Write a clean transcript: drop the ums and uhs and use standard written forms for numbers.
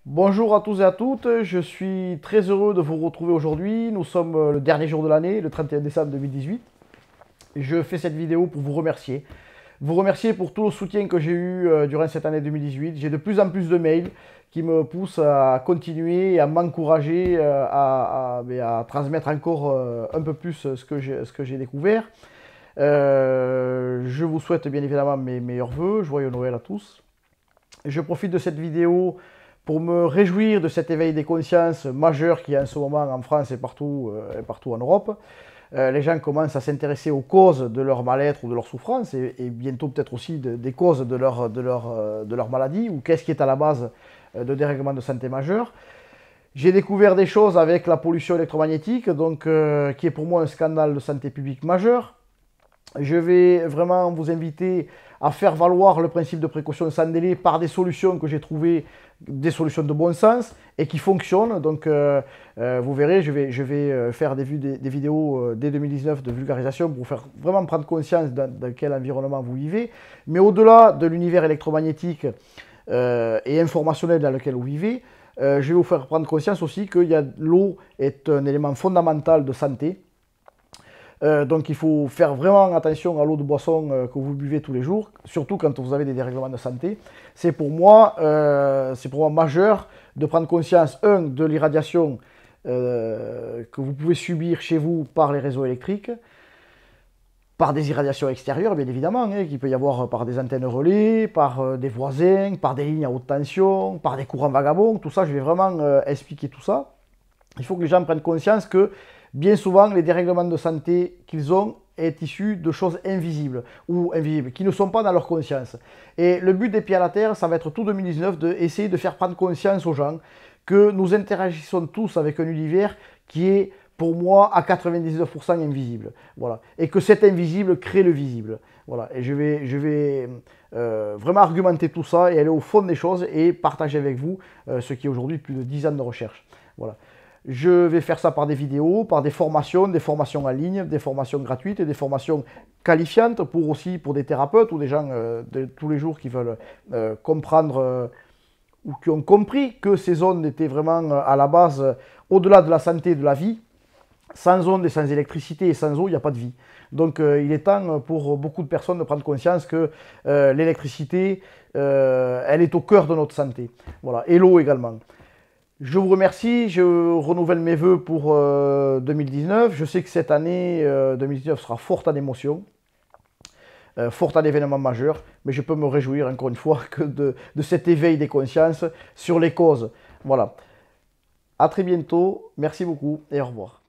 Bonjour à tous et à toutes, je suis très heureux de vous retrouver aujourd'hui. Nous sommes le dernier jour de l'année, le 31 décembre 2018. Je fais cette vidéo pour vous remercier. Vous remercier pour tout le soutien que j'ai eu durant cette année 2018. J'ai de plus en plus de mails qui me poussent à continuer et à m'encourager à transmettre encore un peu plus ce que j'ai découvert. Je vous souhaite bien évidemment mes meilleurs voeux, joyeux Noël à tous. Je profite de cette vidéo pour me réjouir de cet éveil des consciences majeur qu'il y a en ce moment en France et partout en Europe. Les gens commencent à s'intéresser aux causes de leur mal-être ou de leur souffrance et bientôt peut-être aussi des causes de leur maladie ou qu'est-ce qui est à la base de dérèglements de santé majeurs. J'ai découvert des choses avec la pollution électromagnétique, qui est pour moi un scandale de santé publique majeur. Je vais vraiment vous inviter à faire valoir le principe de précaution sans délai par des solutions que j'ai trouvées, des solutions de bon sens et qui fonctionnent. Vous verrez, je vais faire des vidéos dès 2019 de vulgarisation pour vous faire vraiment prendre conscience dans quel environnement vous vivez. Mais au-delà de l'univers électromagnétique et informationnel dans lequel vous vivez, je vais vous faire prendre conscience aussi que l'eau est un élément fondamental de santé. Donc il faut faire vraiment attention à l'eau de boisson que vous buvez tous les jours, surtout quand vous avez des dérèglements de santé. C'est pour moi majeur de prendre conscience, de l'irradiation que vous pouvez subir chez vous par les réseaux électriques, par des irradiations extérieures, bien évidemment, qu'il peut y avoir par des antennes relais, par des voisins, par des lignes à haute tension, par des courants vagabonds. Tout ça, je vais vraiment expliquer tout ça. Il faut que les gens prennent conscience que bien souvent, les dérèglements de santé qu'ils ont est issu de choses invisibles ou invisibles, qui ne sont pas dans leur conscience. Et le but des Pieds à la Terre, ça va être tout 2019 d'essayer de faire prendre conscience aux gens que nous interagissons tous avec un univers qui est, pour moi, à 99% invisible. Voilà. Et que cet invisible crée le visible. Voilà. Et je vais vraiment argumenter tout ça et aller au fond des choses et partager avec vous ce qui est aujourd'hui plus de 10 ans de recherche. Voilà. Je vais faire ça par des vidéos, par des formations en ligne, des formations gratuites et des formations qualifiantes pour des thérapeutes ou des gens de tous les jours qui veulent comprendre ou qui ont compris que ces zones étaient vraiment à la base, au-delà de la santé et de la vie. Sans ondes et sans électricité et sans eau, il n'y a pas de vie. Donc il est temps pour beaucoup de personnes de prendre conscience que l'électricité, elle est au cœur de notre santé. Voilà. Et l'eau également. Je vous remercie, je renouvelle mes voeux pour 2019. Je sais que cette année 2019 sera forte en émotions, forte en événements majeurs, mais je peux me réjouir encore une fois que de cet éveil des consciences sur les causes. Voilà. À très bientôt, merci beaucoup et au revoir.